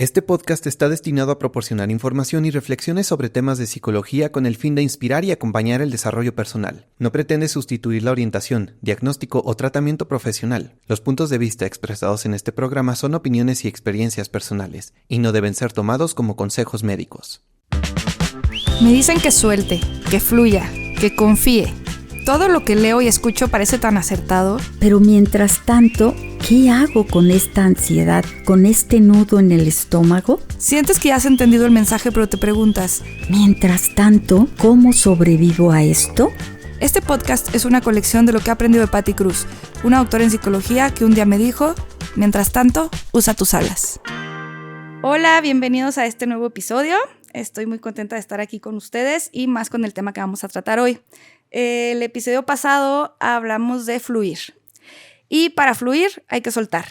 Este podcast está destinado a proporcionar información y reflexiones sobre temas de psicología con el fin de inspirar y acompañar el desarrollo personal. No pretende sustituir la orientación, diagnóstico o tratamiento profesional. Los puntos de vista expresados en este programa son opiniones y experiencias personales, y no deben ser tomados como consejos médicos. Me dicen que suelte, que fluya, que confíe. Todo lo que leo y escucho parece tan acertado. Pero mientras tanto, ¿qué hago con esta ansiedad, con este nudo en el estómago? Sientes que ya has entendido el mensaje, pero te preguntas, Mientras tanto, ¿cómo sobrevivo a esto? este podcast es una colección de lo que he aprendido de Patti Cruz, una doctora en psicología que un día me dijo, mientras tanto, usa tus alas. Hola, bienvenidos a este nuevo episodio. Estoy muy contenta de estar aquí con ustedes y más con el tema que vamos a tratar hoy. El episodio pasado hablamos de fluir y para fluir hay que soltar.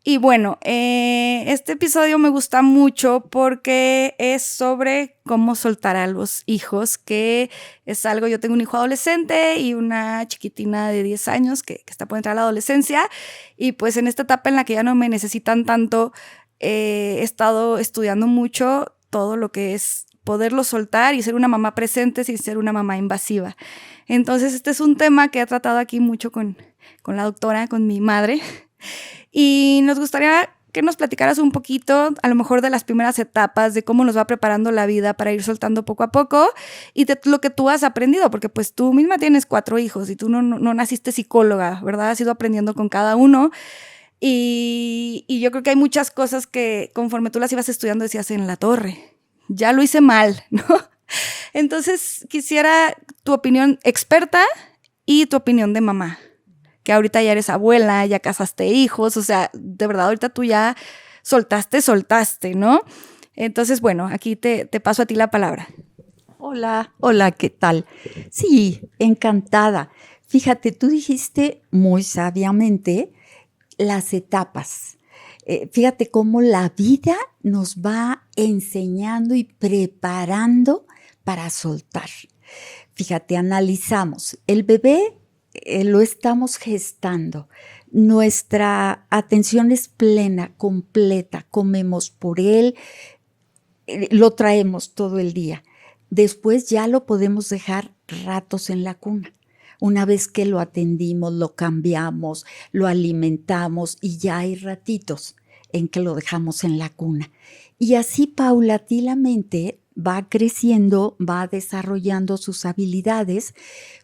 Y bueno, este episodio me gusta mucho porque es sobre cómo soltar a los hijos, que es algo, yo tengo un hijo adolescente y una chiquitina de 10 años que está por entrar a la adolescencia y pues en esta etapa en la que ya no me necesitan tanto, he estado estudiando mucho todo lo que es poderlo soltar y ser una mamá presente sin ser una mamá invasiva. Entonces este es un tema que he tratado aquí mucho con la doctora, con mi madre, y nos gustaría que nos platicaras un poquito, a lo mejor de las primeras etapas, de cómo nos va preparando la vida para ir soltando poco a poco y de lo que tú has aprendido, porque pues tú misma tienes 4 hijos y tú no naciste psicóloga, ¿verdad? Has ido aprendiendo con cada uno. Y yo creo que hay muchas cosas que conforme tú las ibas estudiando decías en la torre, ya lo hice mal, ¿no? Entonces quisiera tu opinión experta y tu opinión de mamá, que ahorita ya eres abuela, ya casaste hijos, o sea, de verdad ahorita tú ya soltaste, ¿no? Entonces, bueno, aquí te paso a ti la palabra. Hola, ¿qué tal? Sí, encantada. Fíjate, tú dijiste muy sabiamente las etapas. Fíjate cómo la vida nos va enseñando y preparando para soltar. Fíjate, analizamos. El bebé lo estamos gestando. Nuestra atención es plena, completa. Comemos por él, lo traemos todo el día. Después ya lo podemos dejar ratos en la cuna. Una vez que lo atendimos, lo cambiamos, lo alimentamos y ya hay ratitos en que lo dejamos en la cuna. Y así paulatinamente va creciendo, va desarrollando sus habilidades.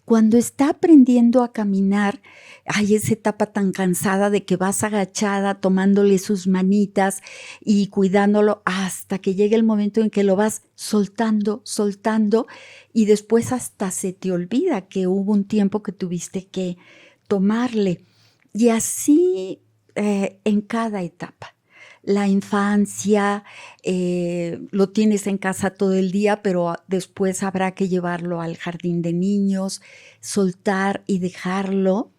Cuando está aprendiendo a caminar, hay esa etapa tan cansada de que vas agachada tomándole sus manitas y cuidándolo hasta que llegue el momento en que lo vas soltando y después hasta se te olvida que hubo un tiempo que tuviste que tomarle. Y así en cada etapa. La infancia, lo tienes en casa todo el día, pero después habrá que llevarlo al jardín de niños, soltar y dejarlo.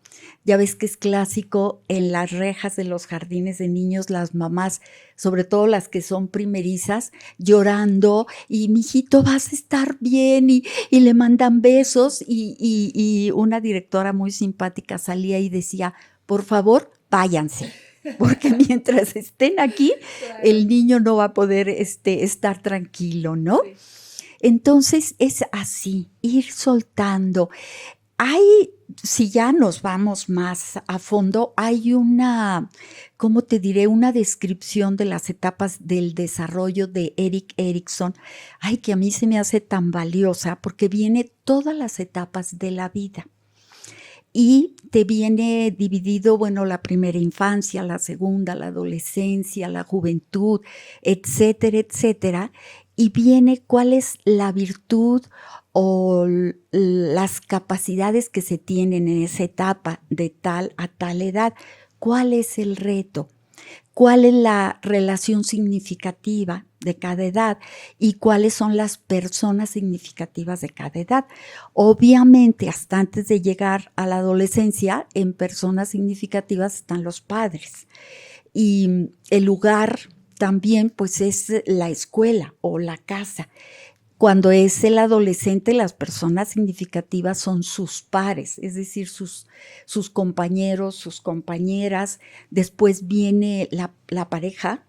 Ya ves que es clásico en las rejas de los jardines de niños, las mamás, sobre todo las que son primerizas, llorando y mijito vas a estar bien y le mandan besos y una directora muy simpática salía y decía, por favor, váyanse. Porque mientras estén aquí, claro, el niño no va a poder estar tranquilo, ¿no? Sí. Entonces es así, ir soltando. Si ya nos vamos más a fondo, hay una, ¿cómo te diré? Una descripción de las etapas del desarrollo de Erik Erikson, que a mí se me hace tan valiosa porque viene todas las etapas de la vida. Y te viene dividido, bueno, la primera infancia, la segunda, la adolescencia, la juventud, etcétera, etcétera. Y viene cuál es la virtud o las capacidades que se tienen en esa etapa de tal a tal edad. ¿Cuál es el reto? ¿Cuál es la relación significativa de cada edad y cuáles son las personas significativas de cada edad? Obviamente, hasta antes de llegar a la adolescencia, en personas significativas están los padres. Y el lugar también, pues, es la escuela o la casa. Cuando es el adolescente, las personas significativas son sus pares, es decir, sus compañeros, sus compañeras. Después viene la pareja,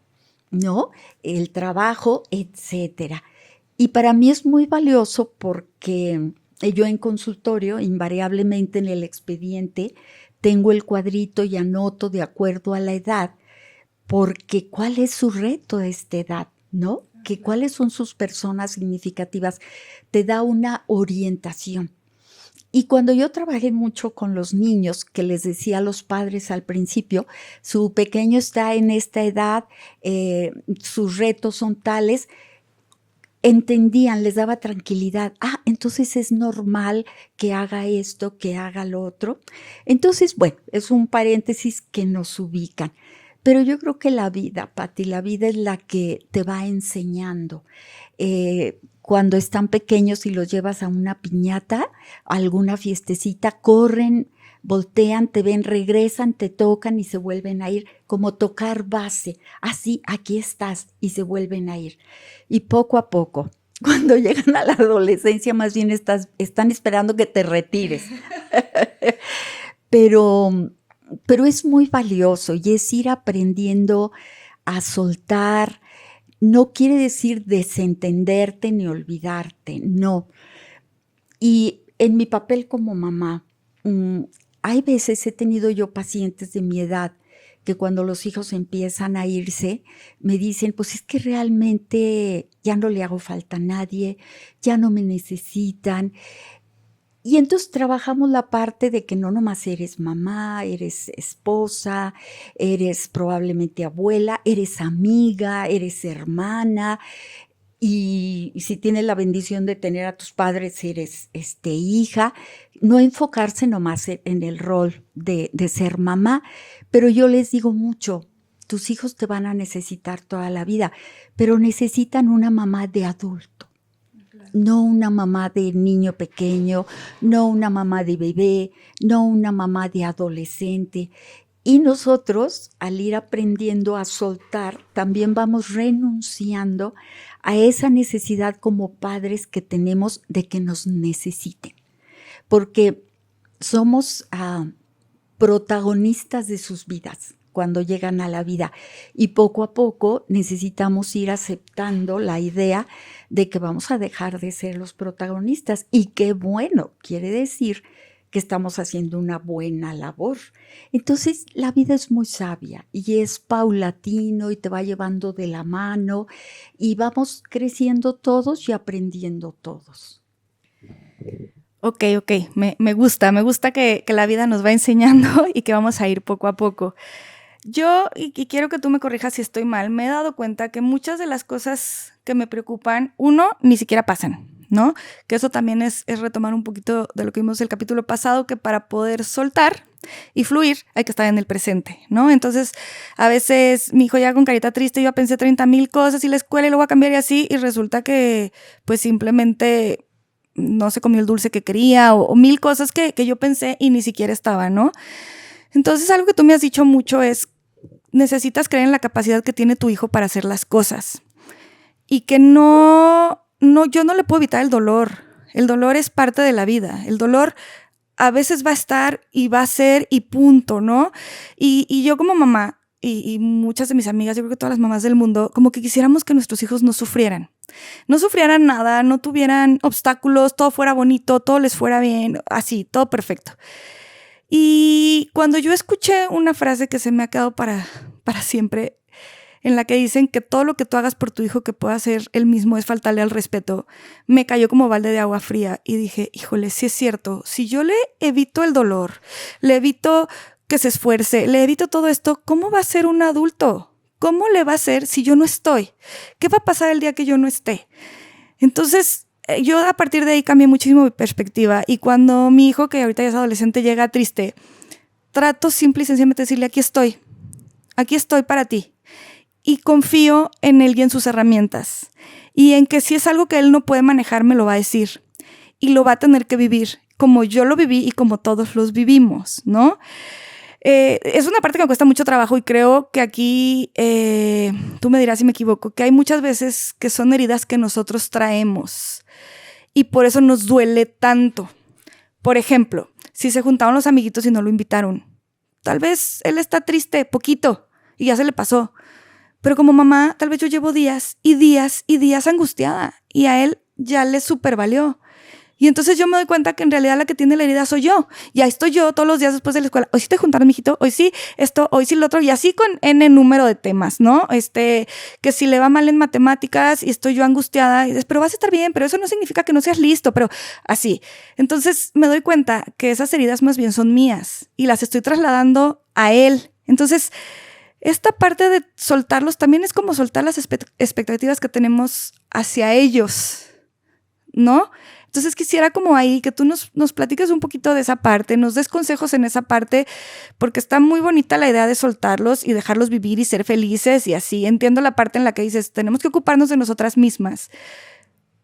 ¿no? El trabajo, etcétera. Y para mí es muy valioso porque yo en consultorio, invariablemente en el expediente, tengo el cuadrito y anoto de acuerdo a la edad, porque ¿cuál es su reto a esta edad? ¿No? Que cuáles son sus personas significativas. Te da una orientación. Y cuando yo trabajé mucho con los niños, que les decía a los padres al principio, su pequeño está en esta edad, sus retos son tales, entendían, les daba tranquilidad. Entonces es normal que haga esto, que haga lo otro. Entonces, bueno, es un paréntesis que nos ubican. Pero yo creo que la vida, Pati, la vida es la que te va enseñando. Cuando están pequeños y los llevas a una piñata, a alguna fiestecita, corren, voltean, te ven, regresan, te tocan y se vuelven a ir, como tocar base. Así, aquí estás, y se vuelven a ir. Y poco a poco, cuando llegan a la adolescencia, más bien están esperando que te retires. Pero es muy valioso y es ir aprendiendo a soltar. No quiere decir desentenderte ni olvidarte, no. Y en mi papel como mamá, hay veces he tenido yo pacientes de mi edad que cuando los hijos empiezan a irse, me dicen, pues es que realmente ya no le hago falta a nadie, ya no me necesitan. Y entonces trabajamos la parte de que no nomás eres mamá, eres esposa, eres probablemente abuela, eres amiga, eres hermana, y si tienes la bendición de tener a tus padres, eres hija. No enfocarse nomás en el rol de ser mamá, pero yo les digo mucho, tus hijos te van a necesitar toda la vida, pero necesitan una mamá de adulto. No una mamá de niño pequeño, no una mamá de bebé, no una mamá de adolescente. Y nosotros, al ir aprendiendo a soltar, también vamos renunciando a esa necesidad como padres que tenemos de que nos necesiten. Porque somos protagonistas de sus vidas cuando llegan a la vida, y poco a poco necesitamos ir aceptando la idea de que vamos a dejar de ser los protagonistas, y qué bueno, quiere decir que estamos haciendo una buena labor. Entonces la vida es muy sabia y es paulatino y te va llevando de la mano y vamos creciendo todos y aprendiendo todos. Ok, me gusta que la vida nos va enseñando y que vamos a ir poco a poco. Yo, y quiero que tú me corrijas si estoy mal, me he dado cuenta que muchas de las cosas que me preocupan, ni siquiera pasan, ¿no? Que eso también es retomar un poquito de lo que vimos el capítulo pasado, que para poder soltar y fluir hay que estar en el presente, ¿no? Entonces, a veces mi hijo llega con carita triste, yo pensé 30,000 cosas y la escuela y lo voy a cambiar y así, y resulta que pues simplemente no se comió el dulce que quería o 1000 cosas que yo pensé y ni siquiera estaban, ¿no? Entonces, algo que tú me has dicho mucho es, necesitas creer en la capacidad que tiene tu hijo para hacer las cosas. Y que yo no le puedo evitar el dolor. El dolor es parte de la vida. El dolor a veces va a estar y va a ser y punto, ¿no? Y yo como mamá, y muchas de mis amigas, yo creo que todas las mamás del mundo, como que quisiéramos que nuestros hijos no sufrieran. No sufrieran nada, no tuvieran obstáculos, todo fuera bonito, todo les fuera bien, así, todo perfecto. Y cuando yo escuché una frase que se me ha quedado para siempre, en la que dicen que todo lo que tú hagas por tu hijo que pueda hacer él mismo es faltarle al respeto, me cayó como balde de agua fría y dije, híjole, sí es cierto, si yo le evito el dolor, le evito que se esfuerce, le evito todo esto, ¿cómo va a ser un adulto? ¿Cómo le va a ser si yo no estoy? ¿Qué va a pasar el día que yo no esté? Entonces, yo a partir de ahí cambié muchísimo mi perspectiva, y cuando mi hijo, que ahorita ya es adolescente, llega triste, trato simple y sencillamente de decirle, aquí estoy para ti, y confío en él y en sus herramientas, y en que si es algo que él no puede manejar, me lo va a decir, y lo va a tener que vivir, como yo lo viví y como todos los vivimos, ¿no? Es una parte que me cuesta mucho trabajo, y creo que aquí, tú me dirás si me equivoco, que hay muchas veces que son heridas que nosotros traemos y por eso nos duele tanto. Por ejemplo, si se juntaron los amiguitos y no lo invitaron, tal vez él está triste, poquito, y ya se le pasó, Pero como mamá, tal vez yo llevo días y días y días angustiada y a él ya le súper valió. Y entonces yo me doy cuenta que en realidad la que tiene la herida soy yo. Y ahí estoy yo todos los días después de la escuela. Hoy sí te juntaron, mijito. Hoy sí esto, hoy sí lo otro. Y así con N número de temas, ¿no? Que si le va mal en matemáticas y estoy yo angustiada. Y dices, pero vas a estar bien, pero eso no significa que no seas listo. Pero así. Entonces me doy cuenta que esas heridas más bien son mías. Y las estoy trasladando a él. Entonces, esta parte de soltarlos también es como soltar las expectativas que tenemos hacia ellos, ¿no? Entonces quisiera como ahí que tú nos platiques un poquito de esa parte, nos des consejos en esa parte, porque está muy bonita la idea de soltarlos y dejarlos vivir y ser felices y así. Entiendo la parte en la que dices, tenemos que ocuparnos de nosotras mismas,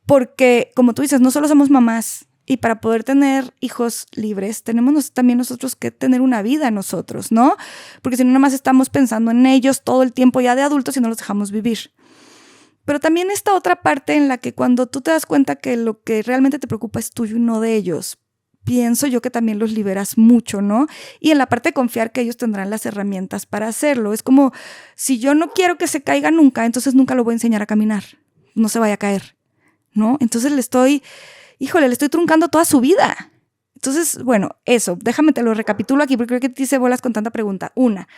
porque como tú dices, no solo somos mamás, y para poder tener hijos libres, tenemos también nosotros que tener una vida nosotros, ¿no? Porque si no, nada más estamos pensando en ellos todo el tiempo ya de adultos y no los dejamos vivir. Pero también esta otra parte en la que cuando tú te das cuenta que lo que realmente te preocupa es tuyo y no de ellos, pienso yo que también los liberas mucho, ¿no? Y en la parte de confiar que ellos tendrán las herramientas para hacerlo. Es como, si yo no quiero que se caiga nunca, entonces nunca lo voy a enseñar a caminar. No se vaya a caer, ¿no? Entonces le estoy truncando toda su vida. Entonces, bueno, eso, déjame te lo recapitulo aquí porque creo que te hice bolas con tanta pregunta. Una,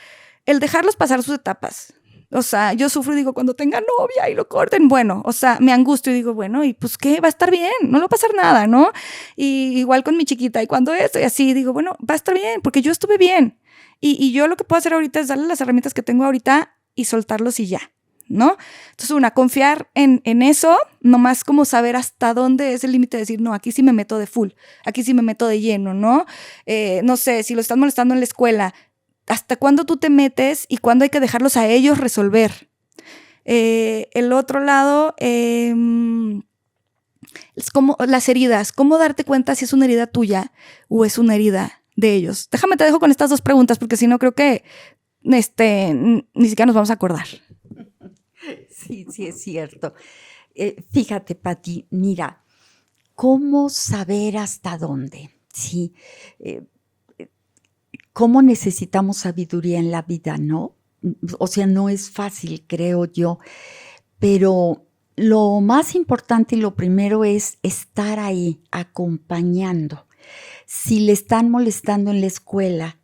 el dejarlos pasar sus etapas. O sea, yo sufro y digo, cuando tenga novia y lo corten, bueno, o sea, me angustio y digo, bueno, y pues qué, va a estar bien, no le va a pasar nada, ¿no? Y igual con mi chiquita, y cuando esto y así, digo, bueno, va a estar bien, porque yo estuve bien. Y yo lo que puedo hacer ahorita es darle las herramientas que tengo ahorita y soltarlos y ya, ¿no? Entonces, confiar en eso, nomás como saber hasta dónde es el límite de decir, no, aquí sí me meto de full, aquí sí me meto de lleno, ¿no? No sé, si lo están molestando en la escuela, ¿hasta cuándo tú te metes y cuándo hay que dejarlos a ellos resolver? El otro lado es como las heridas. ¿Cómo darte cuenta si es una herida tuya o es una herida de ellos? Déjame te dejo con estas dos preguntas porque si no creo que ni siquiera nos vamos a acordar. Sí, sí es cierto. Fíjate, Pati, mira, ¿cómo saber hasta dónde? Sí. ¿Cómo necesitamos sabiduría en la vida, no? O sea, no es fácil, creo yo, pero lo más importante y lo primero es estar ahí, acompañando. Si le están molestando en la escuela,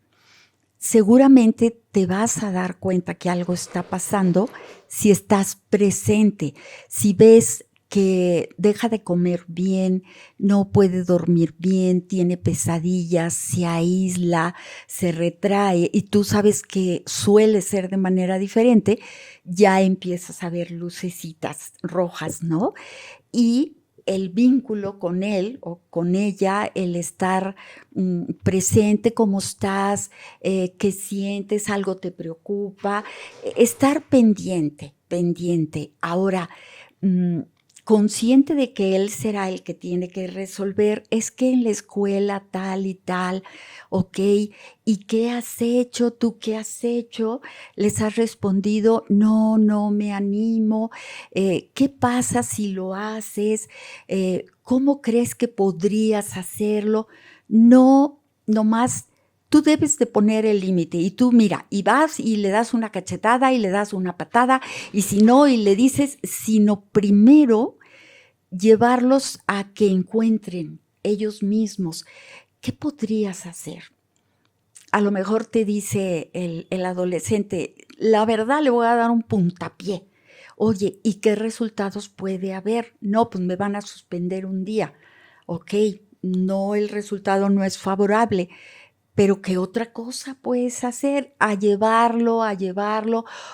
seguramente te vas a dar cuenta que algo está pasando si estás presente, si ves que deja de comer bien, no puede dormir bien, tiene pesadillas, se aísla, se retrae y tú sabes que suele ser de manera diferente, ya empiezas a ver lucecitas rojas, ¿no? Y el vínculo con él o con ella, el estar presente, cómo estás, qué sientes, algo te preocupa, estar pendiente. Ahora, consciente de que él será el que tiene que resolver, es que en la escuela tal y tal, ok, ¿y qué has hecho? ¿Tú qué has hecho? ¿Les has respondido? No me animo. ¿Qué pasa si lo haces? ¿Cómo crees que podrías hacerlo? No, nomás tú debes de poner el límite y tú mira, y vas y le das una cachetada y le das una patada y si no, y le dices, sino primero llevarlos a que encuentren ellos mismos. ¿Qué podrías hacer? A lo mejor te dice el adolescente, la verdad le voy a dar un puntapié. Oye, ¿y qué resultados puede haber? No, pues me van a suspender un día. Ok, no, el resultado no es favorable. Pero ¿qué otra cosa puedes hacer? A llevarlo,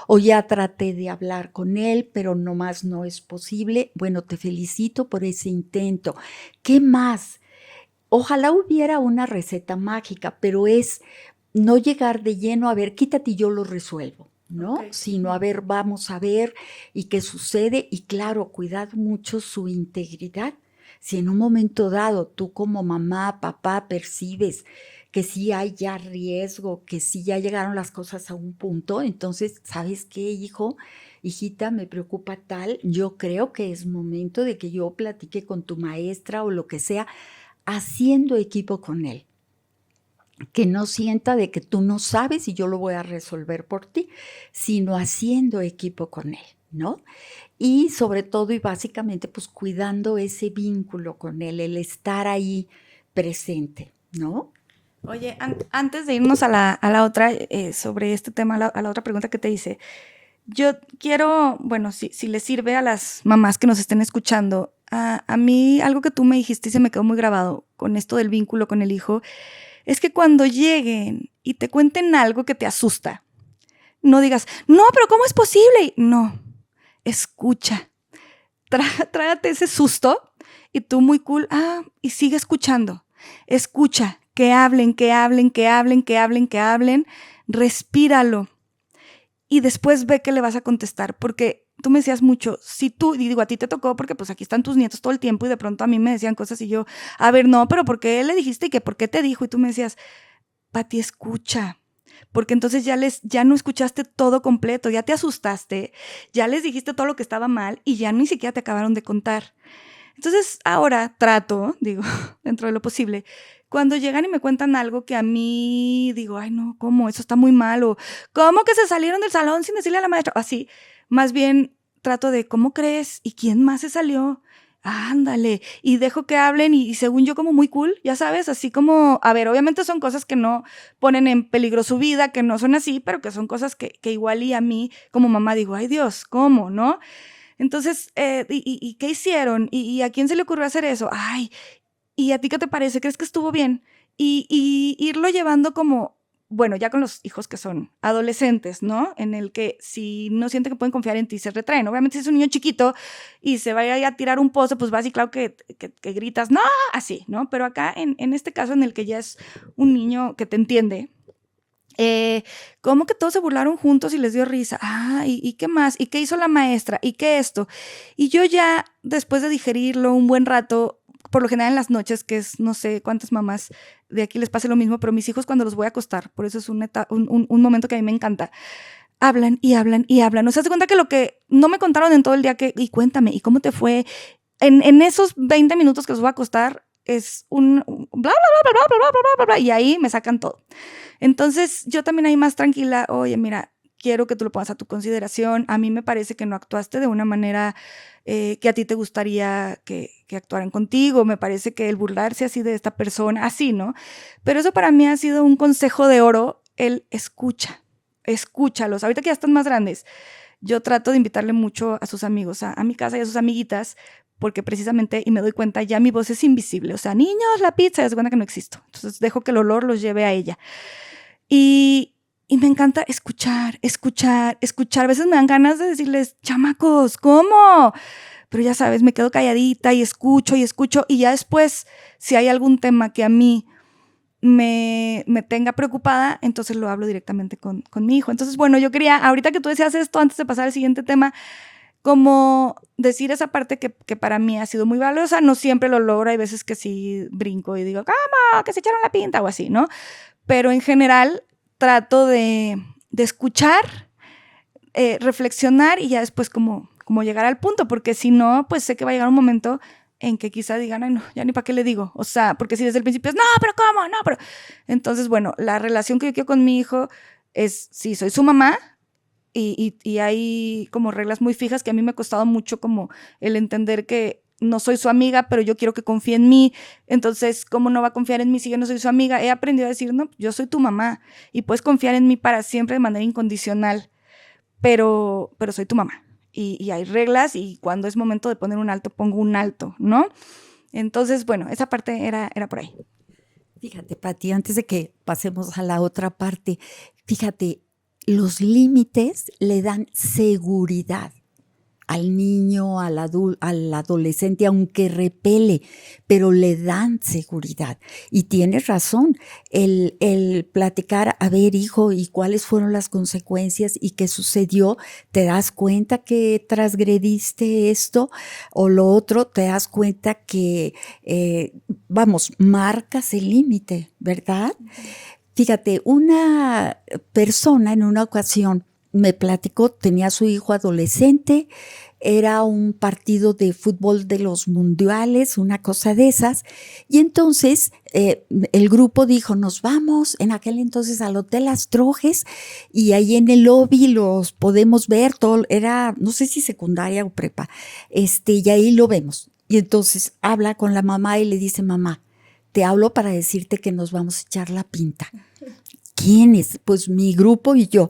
o ya traté de hablar con él, pero nomás no es posible. Bueno, te felicito por ese intento. ¿Qué más? Ojalá hubiera una receta mágica, pero es no llegar de lleno a ver, quítate y yo lo resuelvo, ¿no? Okay. Sino a ver, vamos a ver y qué sucede. Y claro, cuidar mucho su integridad. Si en un momento dado tú como mamá, papá percibes que sí hay ya riesgo, que sí ya llegaron las cosas a un punto, entonces, ¿sabes qué, hijo? Hijita, me preocupa tal, yo creo que es momento de que yo platique con tu maestra o lo que sea, haciendo equipo con él. que no sienta de que tú no sabes y yo lo voy a resolver por ti, sino haciendo equipo con él, ¿no? Y sobre todo y básicamente pues cuidando ese vínculo con él, el estar ahí presente, ¿no? Oye, antes de irnos a la otra, sobre este tema, a la otra pregunta que te hice, yo quiero, bueno, si les sirve a las mamás que nos estén escuchando, a mí algo que tú me dijiste y se me quedó muy grabado con esto del vínculo con el hijo, es que cuando lleguen y te cuenten algo que te asusta, no digas, no, pero ¿cómo es posible? No, escucha, trágate ese susto y tú muy cool, y sigue escuchando. Escucha, que hablen, que hablen, que hablen, que hablen, que hablen, respíralo y después ve qué le vas a contestar, porque tú me decías mucho, si tú, y digo, a ti te tocó porque pues aquí están tus nietos todo el tiempo y de pronto a mí me decían cosas y yo, a ver, no, pero ¿por qué le dijiste y que por qué te dijo? Y tú me decías, Pati, escucha, porque entonces ya no escuchaste todo completo, ya te asustaste, ya les dijiste todo lo que estaba mal y ya ni siquiera te acabaron de contar. Entonces ahora trato, digo, dentro de lo posible, cuando llegan y me cuentan algo que a mí digo, ay no, ¿cómo? Eso está muy mal, o ¿cómo que se salieron del salón sin decirle a la maestra? Así, más bien trato de, ¿cómo crees? ¿Y quién más se salió? Ándale, y dejo que hablen y según yo como muy cool, ya sabes, así como, a ver, obviamente son cosas que no ponen en peligro su vida, que no son así, pero que son cosas que igual y a mí como mamá digo, ay Dios, ¿cómo? ¿No? Entonces, ¿y qué hicieron? ¿Y a quién se le ocurrió hacer eso? Ay, ¿y a ti qué te parece? ¿Crees que estuvo bien? Y irlo llevando como, bueno, ya con los hijos que son adolescentes, ¿no? En el que si no sienten que pueden confiar en ti, se retraen. Obviamente si es un niño chiquito y se vaya a tirar un pozo, pues vas y claro que gritas, no, así, ¿no? Pero acá, en este caso en el que ya es un niño que te entiende, ¿cómo que todos se burlaron juntos y les dio risa? ¿Y qué más? ¿Y qué hizo la maestra? ¿Y qué esto? Y yo ya, después de digerirlo un buen rato, por lo general en las noches, que es no sé cuántas mamás de aquí les pase lo mismo, pero mis hijos cuando los voy a acostar, por eso es un momento que a mí me encanta, hablan y hablan y hablan. O sea, se cuenta que lo que no me contaron en todo el día, y cuéntame, ¿y cómo te fue? En esos 20 minutos que los voy a acostar, es un bla, bla, bla, bla, bla, bla, bla, bla, bla, y ahí me sacan todo. Entonces, yo también ahí más tranquila, oye, mira, quiero que tú lo pongas a tu consideración. A mí me parece que no actuaste de una manera que a ti te gustaría que actuaran contigo. Me parece que el burlarse así de esta persona, así, ¿no? Pero eso para mí ha sido un consejo de oro, el escúchalos. Ahorita que ya están más grandes, yo trato de invitarle mucho a sus amigos, a mi casa y a sus amiguitas, porque precisamente, y me doy cuenta, ya mi voz es invisible. O sea, niños, la pizza, ya se cuenta que no existo. Entonces dejo que el olor los lleve a ella. Y me encanta escuchar. A veces me dan ganas de decirles, chamacos, ¿cómo? Pero ya sabes, me quedo calladita y escucho. Y ya después, si hay algún tema que a mí me tenga preocupada, entonces lo hablo directamente con mi hijo. Entonces, bueno, yo quería, ahorita que tú decías esto, antes de pasar al siguiente tema, como decir esa parte que para mí ha sido muy valiosa. No siempre lo logro, hay veces que sí brinco y digo, ¿cómo? Que se echaron la pinta o así, ¿no? Pero en general trato de escuchar, reflexionar y ya después como llegar al punto, porque si no, pues sé que va a llegar un momento en que quizá digan, ay no, ya ni para qué le digo. O sea, porque si desde el principio es, no, pero ¿cómo? No, pero... Entonces, bueno, la relación que yo quiero con mi hijo es, sí, soy su mamá, y hay como reglas muy fijas que a mí me ha costado mucho como el entender que no soy su amiga, pero yo quiero que confíe en mí. Entonces, ¿cómo no va a confiar en mí si yo no soy su amiga? He aprendido a decir, no, yo soy tu mamá y puedes confiar en mí para siempre de manera incondicional, pero soy tu mamá. Y hay reglas y cuando es momento de poner un alto, pongo un alto, ¿no? Entonces, bueno, esa parte era por ahí. Fíjate, Pati, antes de que pasemos a la otra parte, fíjate, los límites le dan seguridad al niño, al adolescente, aunque repele, pero le dan seguridad. Y tienes razón, el platicar, a ver, hijo, ¿y cuáles fueron las consecuencias y qué sucedió? ¿Te das cuenta que transgrediste esto o lo otro? ¿Te das cuenta que, marcas el límite, verdad? Fíjate, una persona en una ocasión me platicó, tenía a su hijo adolescente, era un partido de fútbol de los mundiales, una cosa de esas, y entonces el grupo dijo, nos vamos en aquel entonces al Hotel Astrojes, y ahí en el lobby los podemos ver, todo era, no sé si secundaria o prepa, y ahí lo vemos. Y entonces habla con la mamá y le dice, mamá, te hablo para decirte que nos vamos a echar la pinta. ¿Quiénes? Pues mi grupo y yo.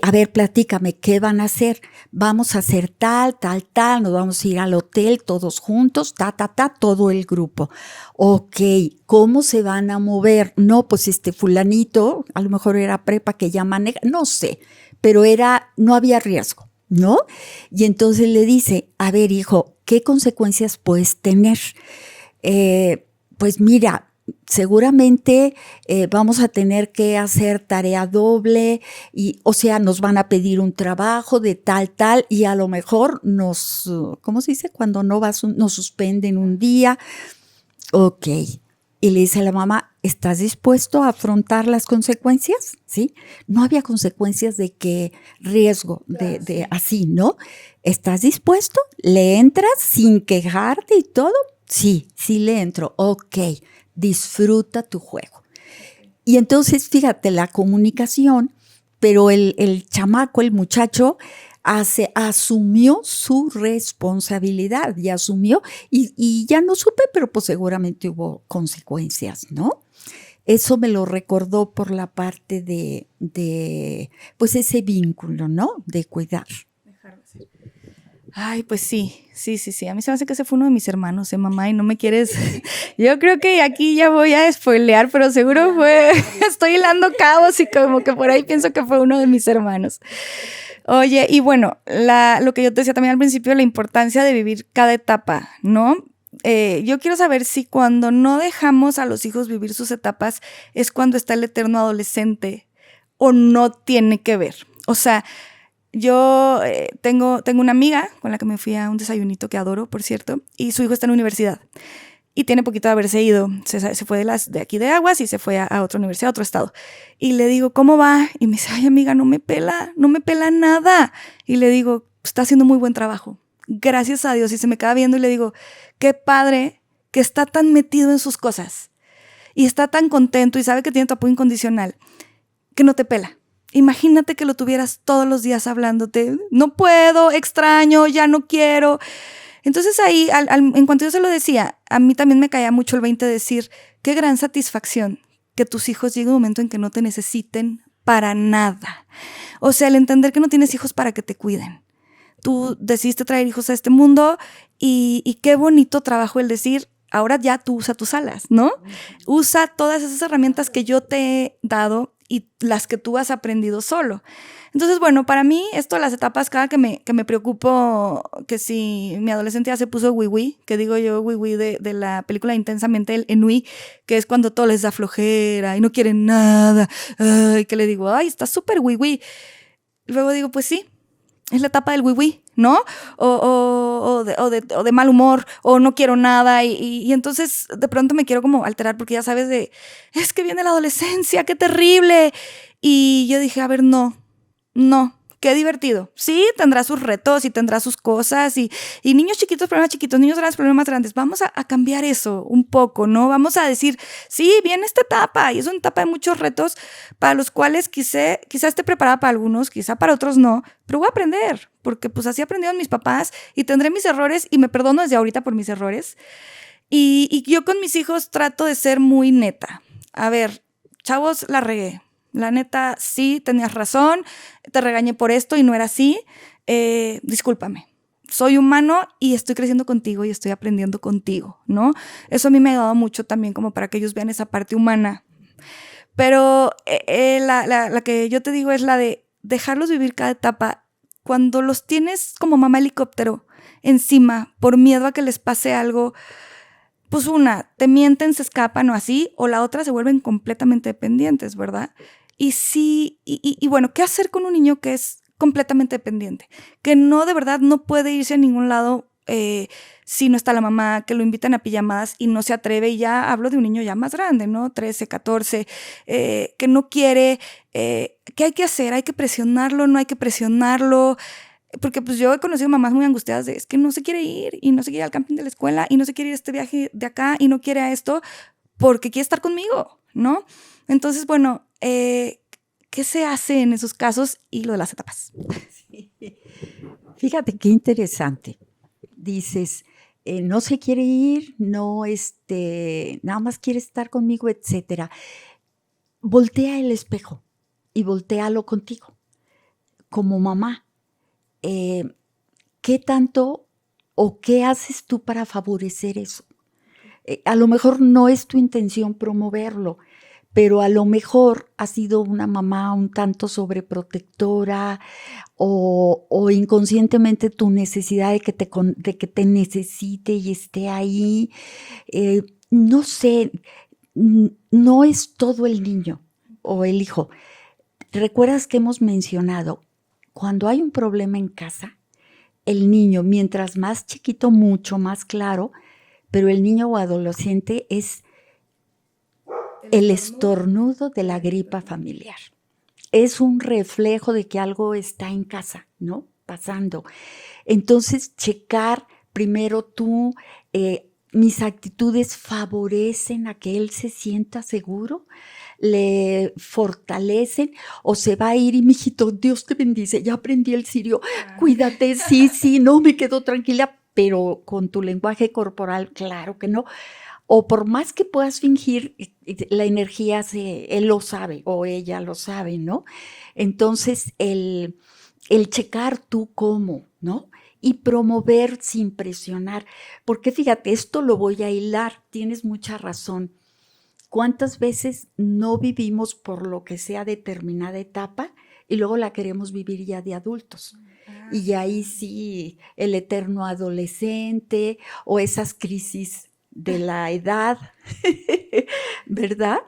A ver, platícame, ¿qué van a hacer? Vamos a hacer tal, nos vamos a ir al hotel todos juntos, todo el grupo. Ok, ¿cómo se van a mover? No, pues fulanito, a lo mejor era prepa que ya maneja, no sé, pero no había riesgo, ¿no? Y entonces le dice, a ver, hijo, ¿qué consecuencias puedes tener? Pues mira, seguramente vamos a tener que hacer tarea doble o sea, nos van a pedir un trabajo de tal, y a lo mejor ¿cómo se dice? Cuando no vas, nos suspenden un día. Ok. Y le dice a la mamá, ¿estás dispuesto a afrontar las consecuencias? ¿Sí? No había consecuencias de que riesgo, de así, ¿no? ¿Estás dispuesto? ¿Le entras sin quejarte y todo? Sí le entro. Ok. Disfruta tu juego. Y entonces, fíjate, la comunicación, pero el chamaco, el muchacho, asumió su responsabilidad y ya no supe, pero pues seguramente hubo consecuencias, ¿no? Eso me lo recordó por la parte de pues ese vínculo, ¿no? De cuidar. Ay, pues sí. A mí se me hace que ese fue uno de mis hermanos, mamá, y no me quieres. Yo creo que aquí ya voy a spoilear, pero seguro estoy hilando cabos y como que por ahí pienso que fue uno de mis hermanos. Oye, y bueno, lo que yo te decía también al principio, la importancia de vivir cada etapa, ¿no? Yo quiero saber si cuando no dejamos a los hijos vivir sus etapas es cuando está el eterno adolescente o no tiene que ver. O sea, yo tengo una amiga con la que me fui a un desayunito que adoro, por cierto, y su hijo está en la universidad y tiene poquito de haberse ido. Se fue de aquí de Aguas y se fue a otra universidad, a otro estado. Y le digo, ¿cómo va? Y me dice, ay, amiga, no me pela nada. Y le digo, está haciendo muy buen trabajo. Gracias a Dios. Y se me queda viendo y le digo, qué padre que está tan metido en sus cosas y está tan contento y sabe que tiene tu apoyo incondicional que no te pela. Imagínate que lo tuvieras todos los días hablándote, no puedo, extraño, ya no quiero. Entonces ahí, en cuanto yo se lo decía, a mí también me caía mucho el 20 de decir, qué gran satisfacción que tus hijos lleguen un momento en que no te necesiten para nada. O sea, el entender que no tienes hijos para que te cuiden. Tú decidiste traer hijos a este mundo y qué bonito trabajo el decir, ahora ya tú usa tus alas, ¿no? Usa todas esas herramientas que yo te he dado y las que tú has aprendido solo. Entonces, bueno, para mí esto, las etapas, cada que me preocupo que si mi adolescente ya se puso wiwi, que digo yo wiwi de la película Intensamente, el Enui, que es cuando todo les da flojera y no quieren nada, y que le digo, ay, está súper wiwi. Luego digo, pues sí, es la etapa del wiwi, ¿no? O de mal humor, o no quiero nada, y entonces de pronto me quiero como alterar porque ya sabes es que viene la adolescencia, qué terrible. Y yo dije, a ver, no, qué divertido. Sí, tendrá sus retos y tendrá sus cosas y niños chiquitos, problemas chiquitos, niños grandes, problemas grandes. Vamos a cambiar eso un poco, ¿no? Vamos a decir, sí, viene esta etapa y es una etapa de muchos retos para los cuales quizá esté preparada para algunos, quizá para otros no, pero voy a aprender porque pues así aprendieron mis papás y tendré mis errores y me perdono desde ahorita por mis errores. Y yo con mis hijos trato de ser muy neta. A ver, chavos, la regué. La neta, sí, tenías razón, te regañé por esto y no era así. Discúlpame. Soy humano y estoy creciendo contigo y estoy aprendiendo contigo, ¿no? Eso a mí me ha ayudado mucho también como para que ellos vean esa parte humana. Pero la que yo te digo es la de dejarlos vivir cada etapa. Cuando los tienes como mamá helicóptero encima por miedo a que les pase algo, pues una, te mienten, se escapan o así, o la otra se vuelven completamente dependientes, ¿verdad? Y sí, y bueno, ¿qué hacer con un niño que es completamente dependiente? Que no, de verdad, no puede irse a ningún lado si no está la mamá, que lo invitan a pijamadas y no se atreve, y ya hablo de un niño ya más grande, ¿no? 13, 14, que no quiere, ¿qué hay que hacer? ¿Hay que presionarlo? ¿No hay que presionarlo? porque pues yo he conocido mamás muy angustiadas de, es que no se quiere ir, y no se quiere ir al camping de la escuela, y no se quiere ir a este viaje de acá, y no quiere a esto, porque quiere estar conmigo, ¿no? Entonces, bueno, ¿qué se hace en esos casos? Y lo de las etapas. Sí. Fíjate qué interesante. Dices, no se quiere ir, no, nada más quiere estar conmigo, etcétera. Voltea el espejo y voltéalo contigo, como mamá. ¿Qué tanto o qué haces tú para favorecer eso? A lo mejor no es tu intención promoverlo, pero a lo mejor has sido una mamá un tanto sobreprotectora o inconscientemente tu necesidad de que te necesite y esté ahí. No sé, no es todo el niño o el hijo. ¿Recuerdas que hemos mencionado, cuando hay un problema en casa, el niño, mientras más chiquito, mucho más claro, pero el niño o adolescente es el estornudo de la gripa familiar. Es un reflejo de que algo está en casa, ¿no? Pasando. Entonces, checar primero tú, mis actitudes favorecen a que él se sienta seguro, le fortalecen, o se va a ir y mijito, Dios te bendice, ya aprendí el sirio, cuídate, sí, no me quedo tranquila, pero con tu lenguaje corporal, claro que no. O por más que puedas fingir, la energía él lo sabe o ella lo sabe, ¿no? Entonces, el checar tú cómo, ¿no? Y promover sin presionar. Porque fíjate, esto lo voy a hilar, tienes mucha razón. ¿Cuántas veces no vivimos por lo que sea determinada etapa y luego la queremos vivir ya de adultos? Y ahí sí, el eterno adolescente o esas crisis de la edad, ¿verdad?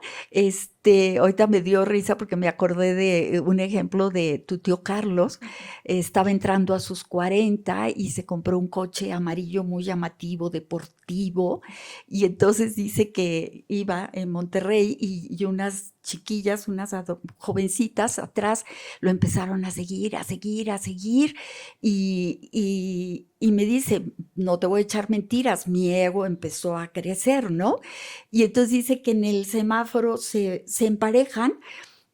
Ahorita me dio risa porque me acordé de un ejemplo de tu tío Carlos. Estaba entrando a sus 40 y se compró un coche amarillo muy llamativo, deportivo, y entonces dice que iba en Monterrey y unas chiquillas, unas jovencitas atrás lo empezaron a seguir, y me dice, no te voy a echar mentiras, mi ego empezó a crecer, ¿no? Y entonces dice que en el semáforo se emparejan,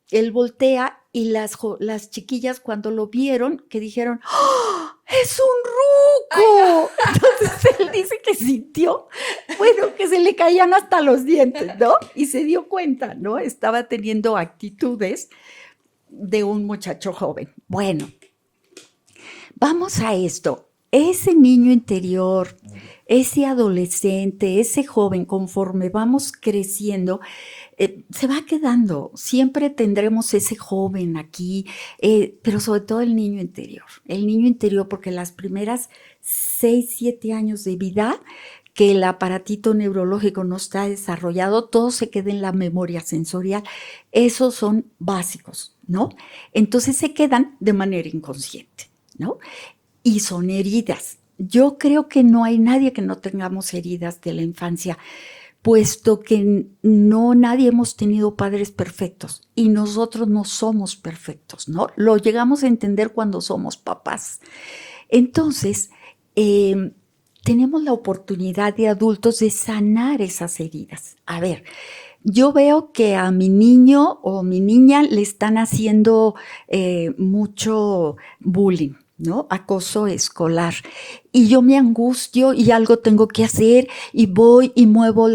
él voltea y las chiquillas cuando lo vieron, que dijeron, ¡oh, es un ruco! Entonces él dice que sintió, bueno, que se le caían hasta los dientes, ¿no? Y se dio cuenta, ¿no? Estaba teniendo actitudes de un muchacho joven. Bueno, vamos a esto. Ese niño interior, ese adolescente, ese joven, conforme vamos creciendo, se va quedando. Siempre tendremos ese joven aquí, pero sobre todo el niño interior. El niño interior, porque las primeras 6, 7 años de vida, que el aparatito neurológico no está desarrollado, todo se queda en la memoria sensorial. Esos son básicos, ¿no? Entonces se quedan de manera inconsciente, ¿no? Y son heridas. Yo creo que no hay nadie que no tengamos heridas de la infancia, puesto que nadie hemos tenido padres perfectos y nosotros no somos perfectos, ¿no? Lo llegamos a entender cuando somos papás. Entonces, tenemos la oportunidad de adultos de sanar esas heridas. A ver, yo veo que a mi niño o mi niña le están haciendo mucho bullying, ¿no? Acoso escolar. Y yo me angustio y algo tengo que hacer y voy y muevo,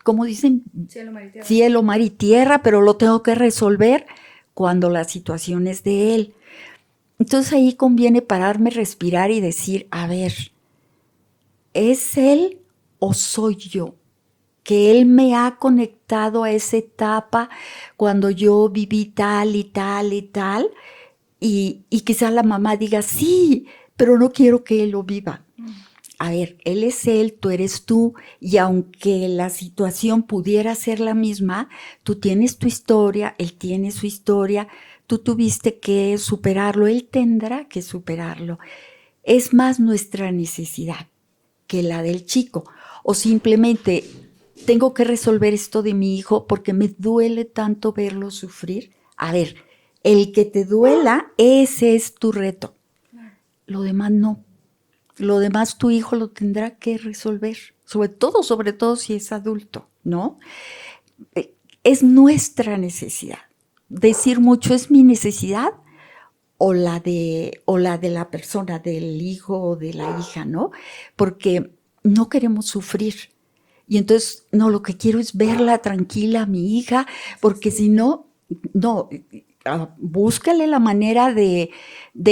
¿cómo dicen? Cielo, mar y tierra, pero lo tengo que resolver cuando la situación es de él. Entonces ahí conviene pararme, respirar y decir, a ver, ¿es él o soy yo? Que él me ha conectado a esa etapa cuando yo viví tal y tal y tal. Y quizá la mamá diga, sí, pero no quiero que él lo viva. A ver, él es él, tú eres tú, y aunque la situación pudiera ser la misma, tú tienes tu historia, él tiene su historia, tú tuviste que superarlo, él tendrá que superarlo. Es más nuestra necesidad que la del chico, o simplemente tengo que resolver esto de mi hijo porque me duele tanto verlo sufrir. A ver, el que te duela, ese es tu reto. lo demás no. Lo demás tu hijo lo tendrá que resolver, sobre todo si es adulto, ¿no? Es nuestra necesidad. Decir mucho es mi necesidad o la de la persona, del hijo o de la hija, ¿no? Porque no queremos sufrir. Y entonces, no, lo que quiero es verla tranquila, mi hija, porque si no, búscale la manera de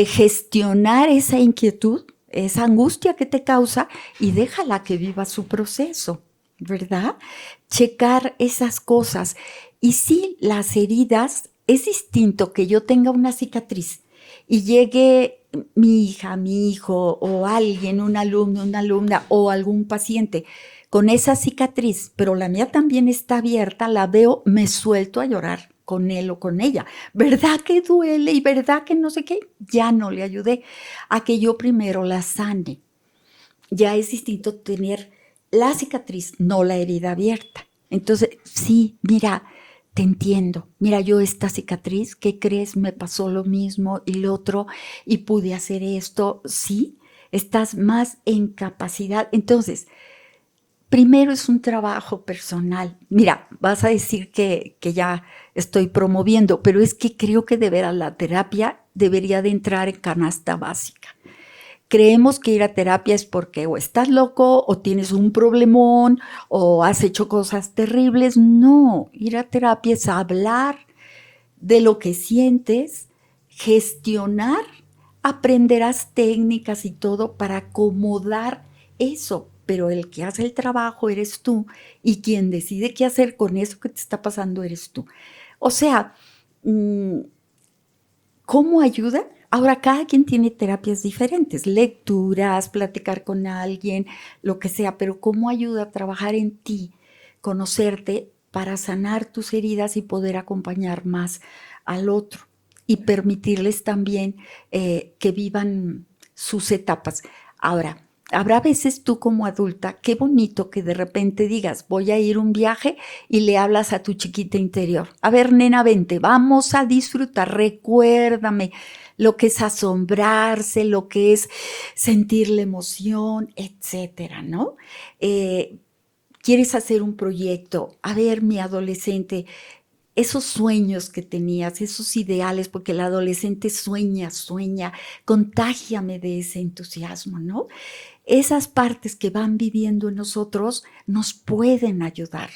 gestionar esa inquietud, esa angustia que te causa y déjala que viva su proceso, ¿verdad? Checar esas cosas. Y sí, las heridas, es distinto que yo tenga una cicatriz y llegue mi hija, mi hijo o alguien, un alumno, una alumna o algún paciente con esa cicatriz, pero la mía también está abierta, la veo, me suelto a llorar con él o con ella. ¿Verdad que duele y verdad que no sé qué? Ya no le ayudé a que yo primero la sane. Ya es distinto tener la cicatriz, no la herida abierta. Entonces, sí, mira, te entiendo. Mira, yo esta cicatriz, ¿qué crees? Me pasó lo mismo y lo otro y pude hacer esto. Sí, estás más en capacidad. Entonces, primero es un trabajo personal. Mira, vas a decir que ya estoy promoviendo, pero es que creo que de veras la terapia debería de entrar en canasta básica. Creemos que ir a terapia es porque o estás loco o tienes un problemón o has hecho cosas terribles. No, ir a terapia es hablar de lo que sientes, gestionar, aprenderás técnicas y todo para acomodar eso. Pero el que hace el trabajo eres tú y quien decide qué hacer con eso que te está pasando eres tú. O sea, ¿cómo ayuda? Ahora, cada quien tiene terapias diferentes, lecturas, platicar con alguien, lo que sea, pero ¿cómo ayuda a trabajar en ti, conocerte para sanar tus heridas y poder acompañar más al otro y permitirles también que vivan sus etapas? Ahora, habrá veces tú como adulta, qué bonito que de repente digas, voy a ir un viaje y le hablas a tu chiquita interior. A ver, nena, vente, vamos a disfrutar, recuérdame lo que es asombrarse, lo que es sentir la emoción, etcétera, ¿no? ¿Quieres hacer un proyecto? A ver, mi adolescente, esos sueños que tenías, esos ideales, porque el adolescente sueña, contágiame de ese entusiasmo, ¿no? Esas partes que van viviendo en nosotros nos pueden ayudar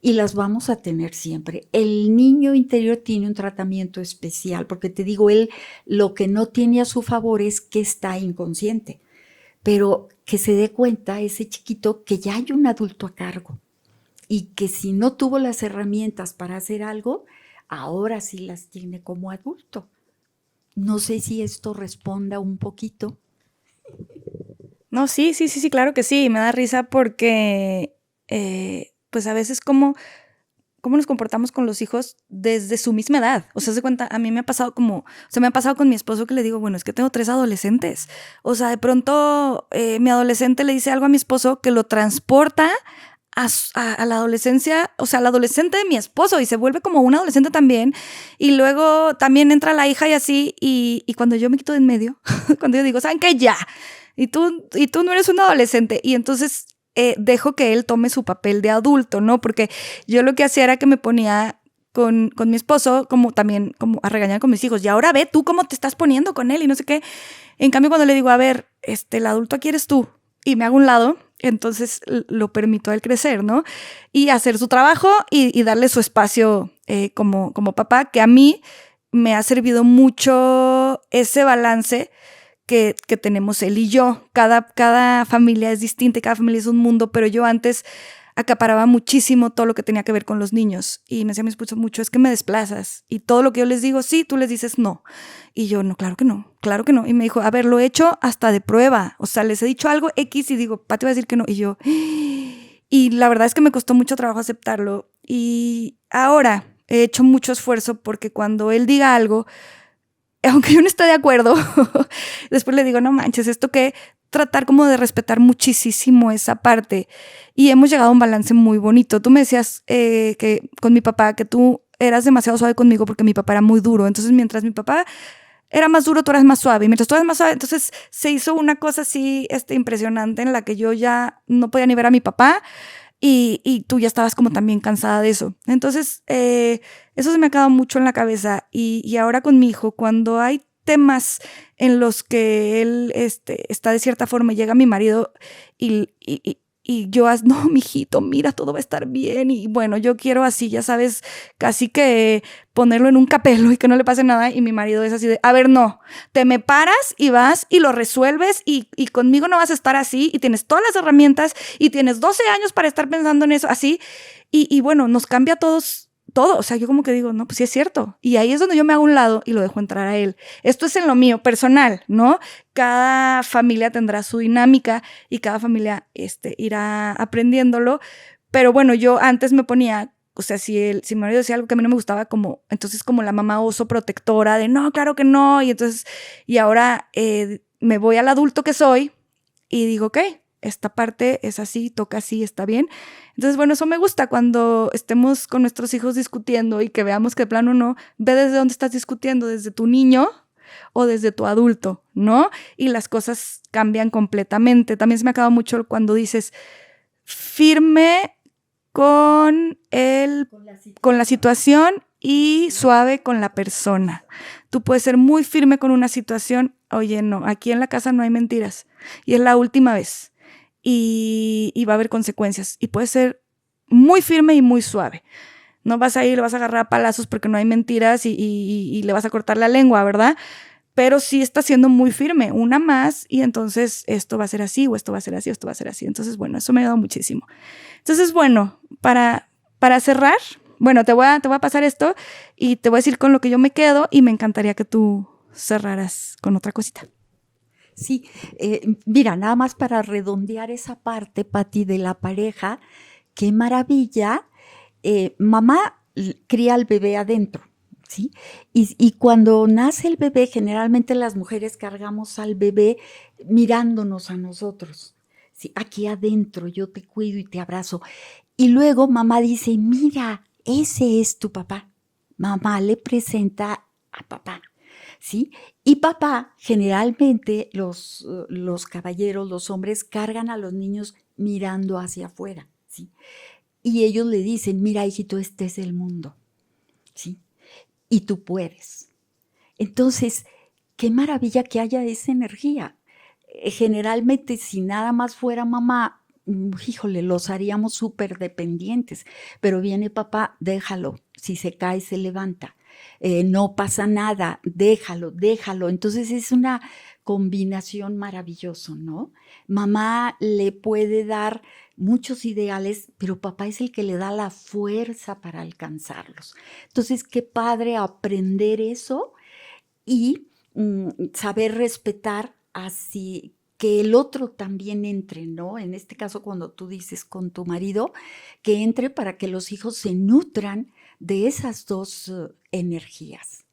y las vamos a tener siempre. El niño interior tiene un tratamiento especial, porque te digo, él lo que no tiene a su favor es que está inconsciente, pero que se dé cuenta ese chiquito que ya hay un adulto a cargo y que si no tuvo las herramientas para hacer algo, ahora sí las tiene como adulto. No sé si esto responda un poquito. No, sí, claro que sí. Me da risa porque, pues a veces cómo nos comportamos con los hijos desde su misma edad. O sea, se cuenta, a mí me ha pasado me ha pasado con mi esposo que le digo, bueno, es que tengo 3 adolescentes. O sea, de pronto mi adolescente le dice algo a mi esposo que lo transporta a la adolescencia, o sea, al adolescente de mi esposo y se vuelve como un adolescente también. Y luego también entra la hija y así. Y cuando yo me quito de en medio, cuando yo digo, ¿saben qué? Ya. Y tú no eres un adolescente. Y entonces dejo que él tome su papel de adulto, ¿no? Porque yo lo que hacía era que me ponía con mi esposo como también como a regañar con mis hijos. Y ahora ve tú cómo te estás poniendo con él y no sé qué. En cambio, cuando le digo, a ver, el adulto aquí eres tú y me hago a un lado, entonces lo permito a él crecer, ¿no? Y hacer su trabajo y darle su espacio como papá, que a mí me ha servido mucho ese balance que tenemos él y yo. Cada familia es distinta, cada familia es un mundo, pero yo antes acaparaba muchísimo todo lo que tenía que ver con los niños y me decía mi esposo mucho, es que me desplazas y todo lo que yo les digo, sí, tú les dices no. Y yo, no, claro que no. Y me dijo, a ver, lo he hecho hasta de prueba. O sea, les he dicho algo X y digo, Pati va a decir que no. Y yo, y la verdad es que me costó mucho trabajo aceptarlo. Y ahora he hecho mucho esfuerzo porque cuando él diga algo, aunque yo no esté de acuerdo, después le digo, no manches, esto que tratar como de respetar muchísimo esa parte. Y hemos llegado a un balance muy bonito. Tú me decías que con mi papá, que tú eras demasiado suave conmigo porque mi papá era muy duro. Entonces, mientras mi papá era más duro, tú eras más suave. Y mientras tú eras más suave, entonces se hizo una cosa así impresionante en la que yo ya no podía ni ver a mi papá y tú ya estabas como también cansada de eso. Entonces, eso se me ha quedado mucho en la cabeza. Y ahora con mi hijo, cuando hay temas en los que él está de cierta forma, llega mi marido y yo, no, mijito, mira, todo va a estar bien. Y bueno, yo quiero así, ya sabes, casi que ponerlo en un capelo y que no le pase nada. Y mi marido es así de, a ver, no, te me paras y vas y lo resuelves y conmigo no vas a estar así y tienes todas las herramientas y tienes 12 años para estar pensando en eso, así. Y bueno, nos cambia a todos todo. O sea, yo como que digo, no, pues sí es cierto. Y ahí es donde yo me hago a un lado y lo dejo entrar a él. Esto es en lo mío, personal, ¿no? Cada familia tendrá su dinámica y cada familia irá aprendiéndolo. Pero bueno, yo antes me ponía, o sea, si mi marido decía algo que a mí no me gustaba, entonces como la mamá oso protectora de no, claro que no. Y ahora me voy al adulto que soy y digo, ok, esta parte es así, toca así, está bien. Entonces, bueno, eso me gusta cuando estemos con nuestros hijos discutiendo y que veamos que de plano no, ve desde dónde estás discutiendo, desde tu niño o desde tu adulto, ¿no? Y las cosas cambian completamente. También se me acaba mucho cuando dices firme con la situación y suave con la persona. Tú puedes ser muy firme con una situación, oye, no, aquí en la casa no hay mentiras y es la última vez. Y va a haber consecuencias. Y puede ser muy firme y muy suave. No vas a ir, le vas a agarrar a palazos porque no hay mentiras y le vas a cortar la lengua, ¿verdad? Pero sí está siendo muy firme, una más, y entonces esto va a ser así, o esto va a ser así, o esto va a ser así. Entonces, bueno, eso me ha ayudado muchísimo. Entonces, bueno, para cerrar, bueno, te voy a pasar esto y te voy a decir con lo que yo me quedo y me encantaría que tú cerraras con otra cosita. Sí, mira, nada más para redondear esa parte, Pati, de la pareja, qué maravilla. Mamá cría al bebé adentro, ¿sí? Y cuando nace el bebé, generalmente las mujeres cargamos al bebé mirándonos a nosotros, ¿sí? Aquí adentro, yo te cuido y te abrazo. Y luego mamá dice, mira, ese es tu papá. Mamá le presenta a papá, ¿sí? Y papá, generalmente los caballeros, los hombres, cargan a los niños mirando hacia afuera, ¿sí? Y ellos le dicen, mira, hijito, este es el mundo, ¿sí? Y tú puedes. Entonces, qué maravilla que haya esa energía. Generalmente, si nada más fuera mamá, híjole, los haríamos súper dependientes. Pero viene papá, déjalo. Si se cae, se levanta. No pasa nada, déjalo. Entonces es una combinación maravillosa, ¿no? Mamá le puede dar muchos ideales, pero papá es el que le da la fuerza para alcanzarlos. Entonces, qué padre aprender eso y saber respetar así que el otro también entre, ¿no? En este caso, cuando tú dices con tu marido, que entre para que los hijos se nutran de esas dos energías.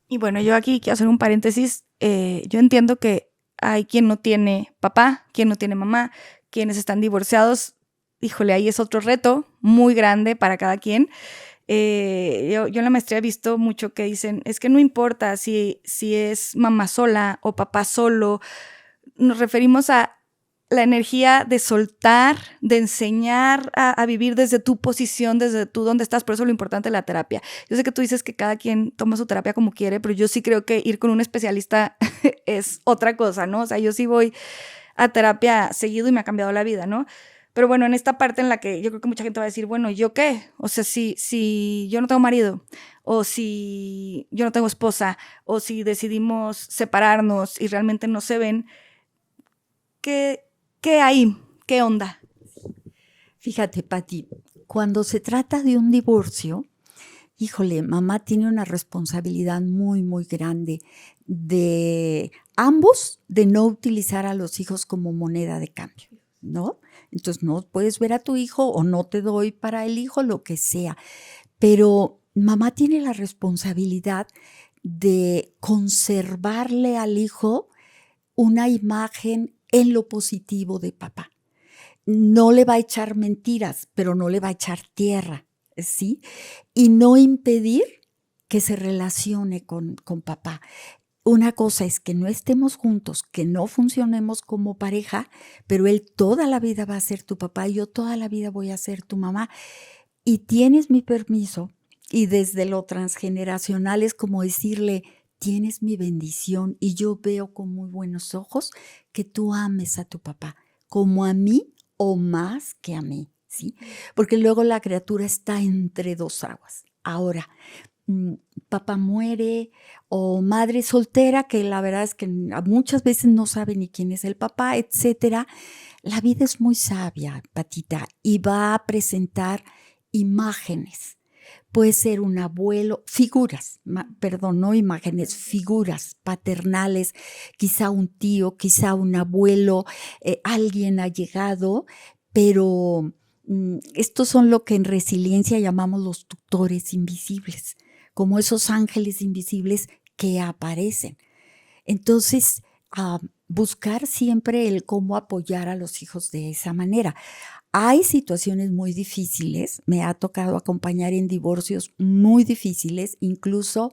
Y bueno, yo aquí quiero hacer un paréntesis. Yo entiendo que hay quien no tiene papá, quien no tiene mamá, quienes están divorciados. Híjole, ahí es otro reto muy grande para cada quien. Yo en la maestría he visto mucho que dicen, es que no importa si es mamá sola o papá solo, nos referimos a la energía de soltar, de enseñar a vivir desde tu posición, desde tú donde estás. Por eso lo importante de la terapia. Yo sé que tú dices que cada quien toma su terapia como quiere, pero yo sí creo que ir con un especialista es otra cosa, ¿no? O sea, yo sí voy a terapia seguido y me ha cambiado la vida, ¿no? Pero bueno, en esta parte en la que yo creo que mucha gente va a decir, bueno, ¿yo qué? O sea, si yo no tengo marido, o si yo no tengo esposa, o si decidimos separarnos y realmente no se ven, ¿qué hay? ¿Qué onda? Fíjate, Pati, cuando se trata de un divorcio, híjole, mamá tiene una responsabilidad muy, muy grande de ambos de no utilizar a los hijos como moneda de cambio, ¿no? Entonces no puedes ver a tu hijo o no te doy para el hijo, lo que sea. Pero mamá tiene la responsabilidad de conservarle al hijo una imagen en lo positivo de papá. No le va a echar mentiras, pero no le va a echar tierra, ¿sí? Y no impedir que se relacione con papá. Una cosa es que no estemos juntos, que no funcionemos como pareja, pero él toda la vida va a ser tu papá y yo toda la vida voy a ser tu mamá. Y tienes mi permiso, y desde lo transgeneracional es como decirle, tienes mi bendición y yo veo con muy buenos ojos que tú ames a tu papá, como a mí o más que a mí, ¿sí? Porque luego la criatura está entre dos aguas. Ahora, papá muere o madre soltera, que la verdad es que muchas veces no sabe ni quién es el papá, etcétera. La vida es muy sabia, Patita, y va a presentar imágenes. Puede ser un abuelo, figuras, perdón, no imágenes, figuras paternales, quizá un tío, quizá un abuelo, alguien ha llegado, pero estos son lo que en resiliencia llamamos los tutores invisibles, como esos ángeles invisibles que aparecen. Entonces, buscar siempre el cómo apoyar a los hijos de esa manera. Hay situaciones muy difíciles, me ha tocado acompañar en divorcios muy difíciles, incluso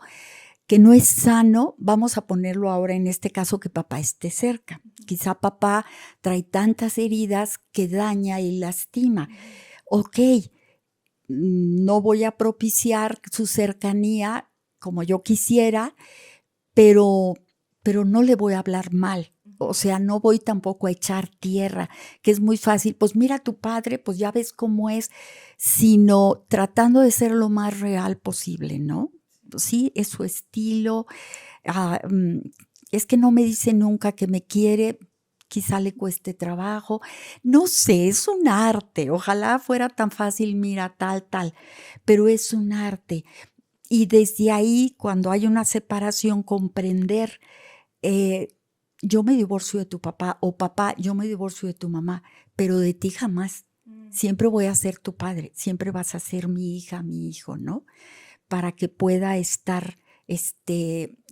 que no es sano, vamos a ponerlo ahora en este caso, que papá esté cerca. Quizá papá trae tantas heridas que daña y lastima. Ok, no voy a propiciar su cercanía como yo quisiera, pero no le voy a hablar mal. O sea, no voy tampoco a echar tierra, que es muy fácil. Pues mira a tu padre, pues ya ves cómo es, sino tratando de ser lo más real posible, ¿no? Sí, es su estilo. Es que no me dice nunca que me quiere, quizá le cueste trabajo. No sé, es un arte. Ojalá fuera tan fácil, mira, tal, pero es un arte. Y desde ahí, cuando hay una separación, comprender, yo me divorcio de tu papá, o papá, yo me divorcio de tu mamá, pero de ti jamás. Siempre voy a ser tu padre, siempre vas a ser mi hija, mi hijo, ¿no? Para que pueda estar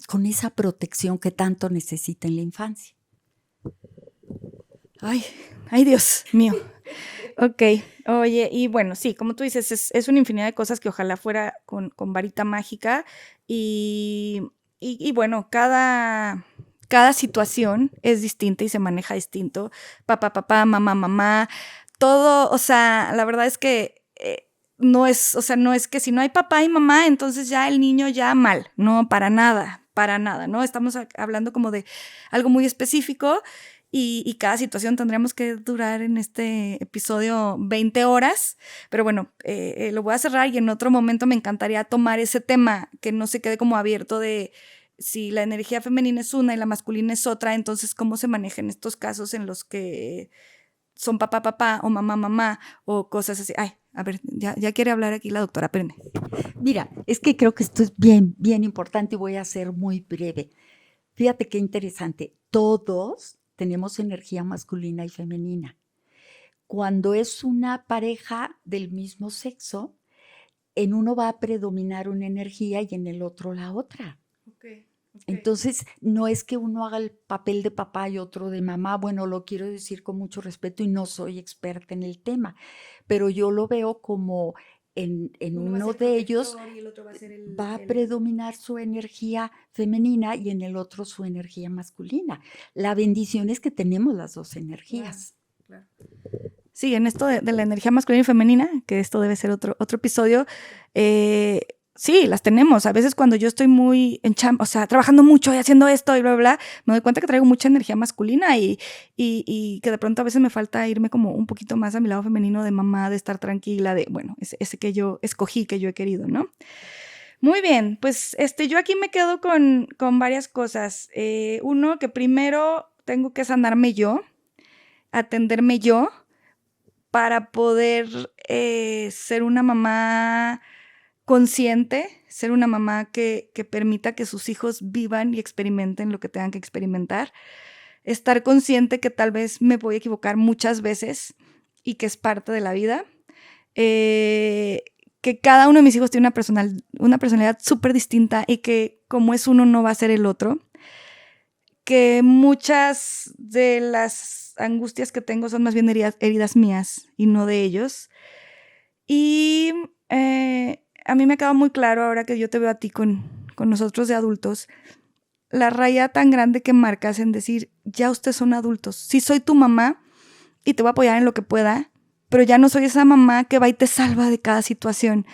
con esa protección que tanto necesita en la infancia. Ay, Dios mío. Ok, oye, y bueno, sí, como tú dices, es una infinidad de cosas que ojalá fuera con varita mágica y bueno, cada situación es distinta y se maneja distinto. Papá, mamá, todo, o sea, la verdad es que no es que si no hay papá y mamá, entonces ya el niño ya mal, no, para nada, ¿no? Estamos hablando como de algo muy específico. Y cada situación tendríamos que durar en este episodio 20 horas, pero bueno, lo voy a cerrar y en otro momento me encantaría tomar ese tema, que no se quede como abierto de si la energía femenina es una y la masculina es otra, entonces cómo se maneja en estos casos en los que son papá o mamá o cosas así. Ay, a ver, ya quiere hablar aquí la doctora, espérenme. Mira, es que creo que esto es bien, bien importante y voy a ser muy breve. Fíjate qué interesante, todos tenemos energía masculina y femenina. Cuando es una pareja del mismo sexo, en uno va a predominar una energía y en el otro la otra. Okay. Entonces, no es que uno haga el papel de papá y otro de mamá. Bueno, lo quiero decir con mucho respeto y no soy experta en el tema, pero yo lo veo como en uno de ellos va a predominar su energía femenina y en el otro su energía masculina. La bendición es que tenemos las dos energías. Claro. Sí, en esto de la energía masculina y femenina, que esto debe ser otro episodio, sí, las tenemos. A veces cuando yo estoy muy trabajando mucho y haciendo esto y bla, bla, bla, me doy cuenta que traigo mucha energía masculina y que de pronto a veces me falta irme como un poquito más a mi lado femenino de mamá, de estar tranquila, de, bueno, ese que yo escogí, que yo he querido, ¿no? Muy bien, pues yo aquí me quedo con varias cosas. Uno, que primero tengo que sanarme yo, atenderme yo, para poder ser una mamá consciente, ser una mamá que permita que sus hijos vivan y experimenten lo que tengan que experimentar, estar consciente que tal vez me voy a equivocar muchas veces y que es parte de la vida, que cada uno de mis hijos tiene una personalidad súper distinta y que como es uno no va a ser el otro, que muchas de las angustias que tengo son más bien heridas mías y no de ellos. Y a mí me queda muy claro ahora que yo te veo a ti con nosotros de adultos, la raya tan grande que marcas en decir, ya ustedes son adultos. Sí soy tu mamá y te voy a apoyar en lo que pueda, pero ya no soy esa mamá que va y te salva de cada situación.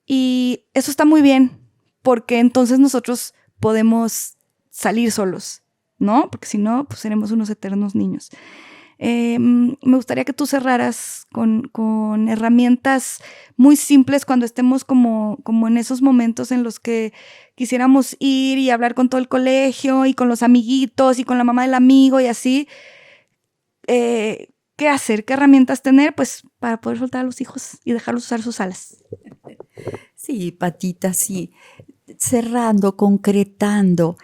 Y eso está muy bien, porque entonces nosotros podemos salir solos, ¿no? Porque si no, pues seremos unos eternos niños. Me gustaría que tú cerraras con herramientas muy simples cuando estemos como en esos momentos en los que quisiéramos ir y hablar con todo el colegio y con los amiguitos y con la mamá del amigo y así. ¿Qué hacer? ¿Qué herramientas tener? Pues para poder soltar a los hijos y dejarlos usar sus alas. Sí, Patita, sí. Cerrando, concretando.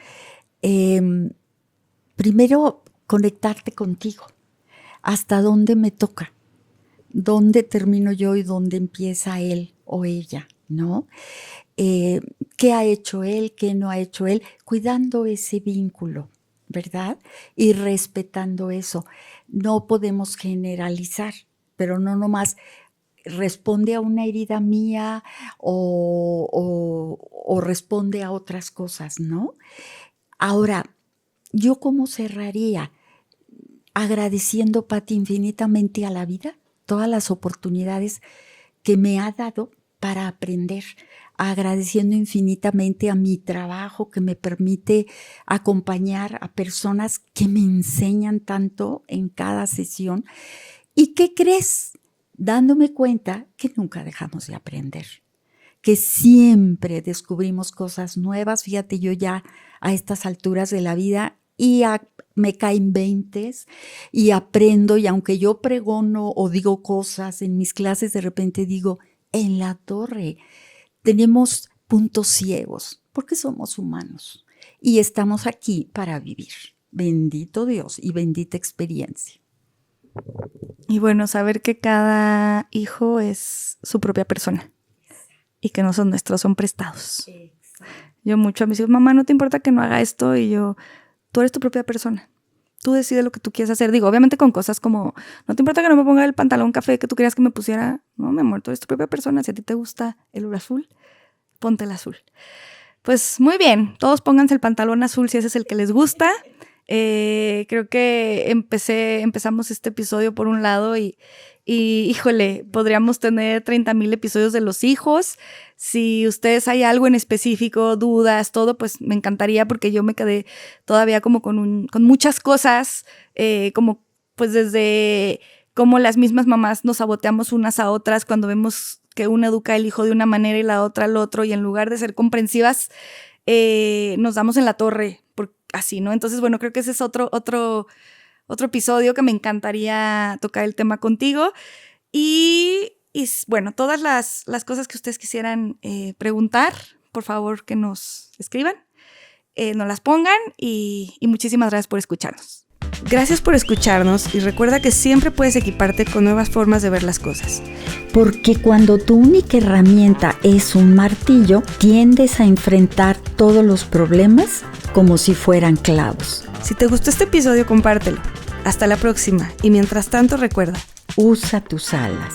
Primero, conectarte contigo. ¿Hasta dónde me toca? ¿Dónde termino yo y dónde empieza él o ella? ¿No? ¿Qué ha hecho él? ¿Qué no ha hecho él? Cuidando ese vínculo, ¿verdad? Y respetando eso. No podemos generalizar, pero no nomás responde a una herida mía o responde a otras cosas, ¿no? Ahora, ¿yo cómo cerraría? Agradeciendo, Pati, infinitamente a la vida, todas las oportunidades que me ha dado para aprender, agradeciendo infinitamente a mi trabajo que me permite acompañar a personas que me enseñan tanto en cada sesión. ¿Y qué crees? Dándome cuenta que nunca dejamos de aprender, que siempre descubrimos cosas nuevas. Fíjate, yo ya a estas alturas de la vida me caen veintes y aprendo, y aunque yo pregono o digo cosas en mis clases, de repente digo, en la torre tenemos puntos ciegos, porque somos humanos y estamos aquí para vivir. Bendito Dios y bendita experiencia. Y bueno, saber que cada hijo es su propia persona y que no son nuestros, son prestados. Yo mucho a mis hijos, mamá, ¿no te importa que no haga esto? Y yo, tú eres tu propia persona. Tú decides lo que tú quieres hacer. Digo, obviamente con cosas como, ¿no te importa que no me ponga el pantalón café que tú querías que me pusiera? No, mi amor, tú eres tu propia persona. Si a ti te gusta el azul, ponte el azul. Pues muy bien, todos pónganse el pantalón azul si ese es el que les gusta. Creo que empezamos este episodio por un lado y híjole, podríamos tener 30,000 episodios de los hijos. Si ustedes hay algo en específico, dudas, todo, pues me encantaría, porque yo me quedé todavía como con muchas cosas, como pues desde cómo las mismas mamás nos saboteamos unas a otras cuando vemos que una educa el hijo de una manera y la otra al otro, y en lugar de ser comprensivas, nos damos en la torre, así, ¿no? Entonces, bueno, creo que ese es otro episodio que me encantaría tocar el tema contigo. Y bueno, todas las cosas que ustedes quisieran preguntar, por favor que nos escriban, nos las pongan y muchísimas gracias por escucharnos. Gracias por escucharnos y recuerda que siempre puedes equiparte con nuevas formas de ver las cosas. Porque cuando tu única herramienta es un martillo, tiendes a enfrentar todos los problemas como si fueran clavos. Si te gustó este episodio, compártelo. Hasta la próxima y mientras tanto recuerda, usa tus alas.